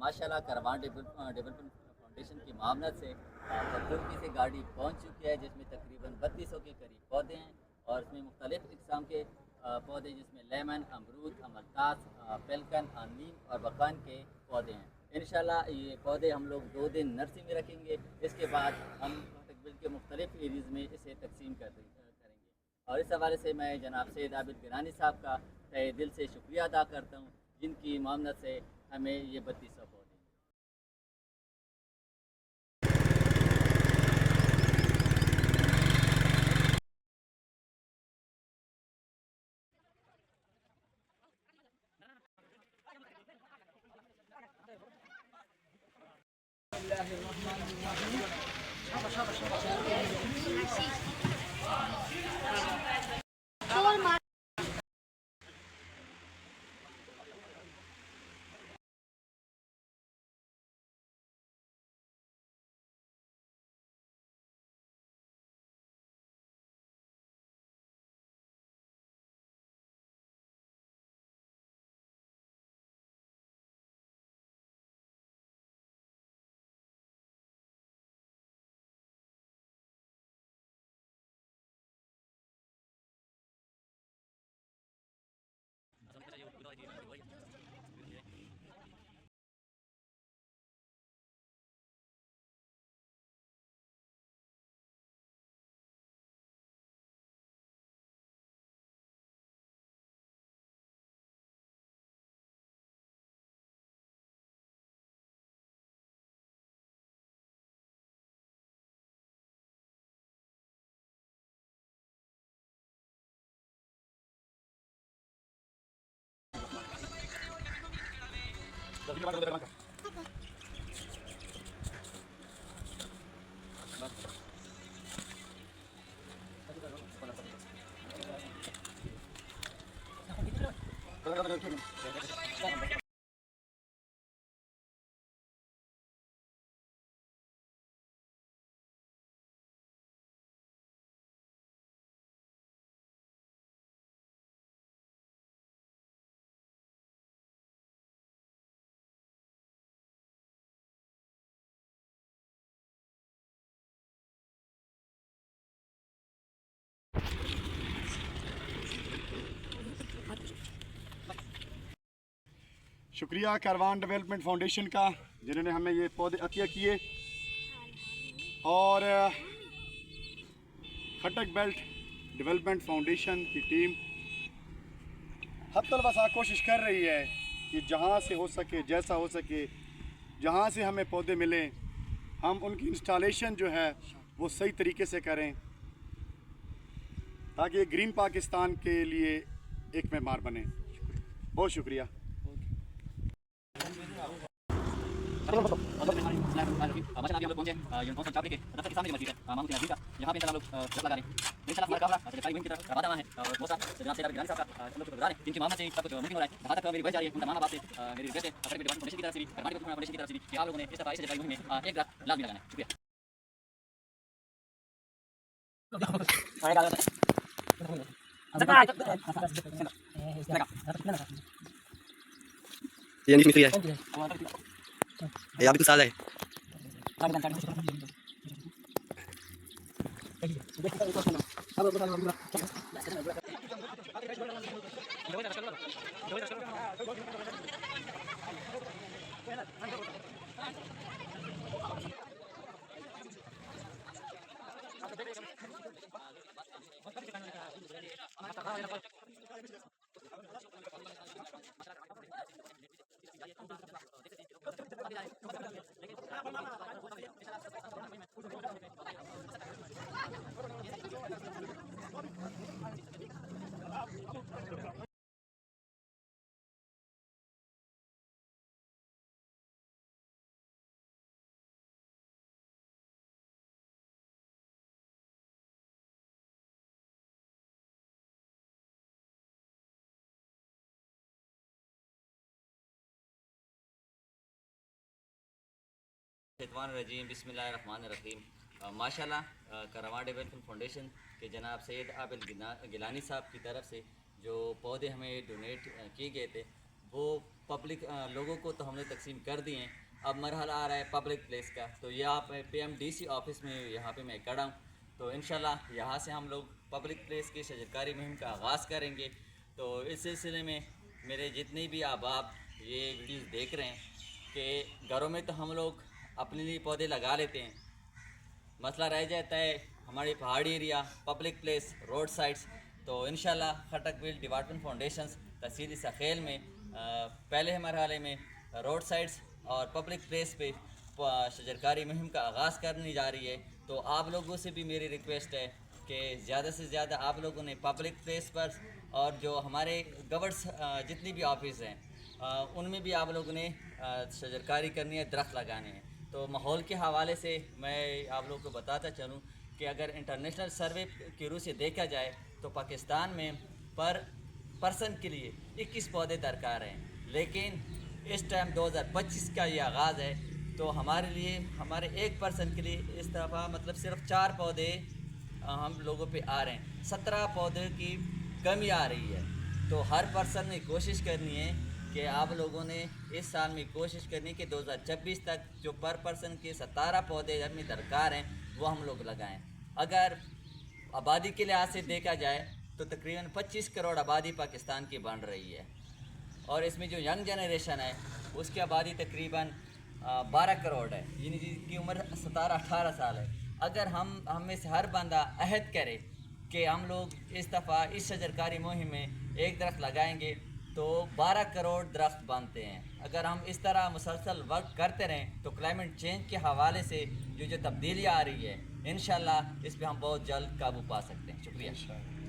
माशाल्लाह करवान development foundation की मामलत से तुर्की से गाड़ी पहुंच चुकी है, जिसमें तकरीबन 3200 के करीब पौधे हैं और इसमें मुख्तलिफ़ इकसाम के पौधे, जिसमें लेमन, अमरूद, अमलतास, पेलकन, नीम और बकान के पौधे हैं। इंशाल्लाह ये पौधे हम लोग 2 दिन नर्सरी में रखेंगे। इसके बाद हम तकरीबन के मुख्तलिफ़ एरीज़ में इसे तकसीम करेंगे। और इस हवाले से मैं जनाब सैयद आबिद गिलानी साहब का तहे दिल से शुक्रिया अदा करता हूँ, जिनकी मामलत से हमें ये 3200 पौधे। शुक्रिया कारवान डेवलपमेंट फाउंडेशन का, जिन्होंने हमें ये पौधे अतिया किए। और खटक बेल्ट डेवलपमेंट फाउंडेशन की टीम हत्तल वसा कोशिश कर रही है कि जहाँ से हो सके, जैसा हो सके, जहाँ से हमें पौधे मिलें, हम उनकी इंस्टॉलेशन जो है वो सही तरीके से करें, ताकि ग्रीन पाकिस्तान के लिए एक मेमार बने। बहुत शुक्रिया। माशाल्लाह अभी हम लोग पहुंचे यूनिफॉर्म चापड़ी के दफ्तर के सामने जो मस्जिद है मामू के नजदीक का, यहाँ पे इंशाल्लाह हम लोग रख लगा रहे हैं। इंशाल्लाह हमारा काफिला सरकारी मुहिम की तरफ रवाना है और बहुत सारा जनाब सैयद गिलानी साहब का हम लोग शुक्रगुजार हैं, जिनकी मामले से सब कुछ मुमकिन हो रहा है। जहाँ तक मेरी वजह जा रही है, उन तमाम बात से मेरी रिक्वेस्ट है अपने फाउंडेशन की तरफ से भी, करवानी फाउंडेशन की तरफ से भी, कि आप लोगों ने इस दफा इस सरकारी मुहिम में एक रात लाजमी लगाना है। शुक्रिया। ये अंकित मिस्त्री है, ये अभी कुछ साल है। रजीम बिस्मिल्लाहिर्रहमानिर्रहीम। माशाल्लाह करवान डेवलपमेंट फाउंडेशन के जनाब सैयद आबिद गिलानी साहब की तरफ से जो पौधे हमें डोनेट किए गए थे, वो पब्लिक लोगों को तो हमने तकसीम कर दिए हैं। अब मरहला आ रहा है पब्लिक प्लेस का। तो यहाँ पे PMDC ऑफिस में यहाँ पे मैं खड़ा हूँ। तो इंशाल्लाह यहाँ से हम लोग पब्लिक प्लेस की शजरकारी मुहिम का आगाज़ करेंगे। तो इस सिलसिले में मेरे जितने भी अहबाब ये वीडियोज़ देख रहे हैं कि घरों में तो हम लोग अपने लिए पौधे लगा लेते हैं, मसला रह जाता है हमारी पहाड़ी area, public place, road sides. तो इंशाल्लाह खटक विल डेवलपमेंट फाउंडेशन तहसील सखेल में पहले मरहले में रोड साइड्स और पब्लिक प्लेस पे शजरकारी मुहिम का आगाज़ करने जा रही है। तो आप लोगों से भी मेरी रिक्वेस्ट है कि ज़्यादा से ज़्यादा आप लोगों ने पब्लिक प्लेस पर और जो हमारे गवर्नमेंट जितनी भी ऑफिस हैं उनमें भी आप लोगों ने शजरकारी करनी है, दरख्त लगाने हैं। तो माहौल के हवाले से मैं आप लोगों को बताता चलूँ कि अगर इंटरनेशनल सर्वे के रूप से देखा जाए तो पाकिस्तान में पर पर्सन के लिए 21 पौधे दरकार हैं, लेकिन इस टाइम 2025 का ये आगाज़ है। तो हमारे लिए, हमारे एक पर्सन के लिए इस दफ़ा मतलब सिर्फ 4 पौधे हम लोगों पे आ रहे हैं। 17 पौधे की कमी आ रही है। तो हर पर्सन ने कोशिश करनी है कि आप लोगों ने इस साल में कोशिश करनी कि 2026 तक जो पर पर्सन के 17 पौधे हमें दरकार हैं वो हम लोग लगाएं। अगर आबादी के लिहाज से देखा जाए तो तकरीबन 25 करोड़ आबादी पाकिस्तान की बन रही है और इसमें जो यंग जनरेशन है उसकी आबादी तकरीबन 12 करोड़ है, यानी जिसकी उम्र 17-18 साल है। अगर हम में से हर बंदा अहद करे कि हम लोग इस दफ़ा इस शजरकारी मुहिम में एक दरख्त लगाएंगे तो 12 करोड़ दरख्त बनते हैं। अगर हम इस तरह मुसलसल वर्क करते रहें तो क्लाइमेट चेंज के हवाले से जो तब्दीली आ रही है इंशाल्लाह इस पर हम बहुत जल्द काबू पा सकते हैं। शुक्रिया।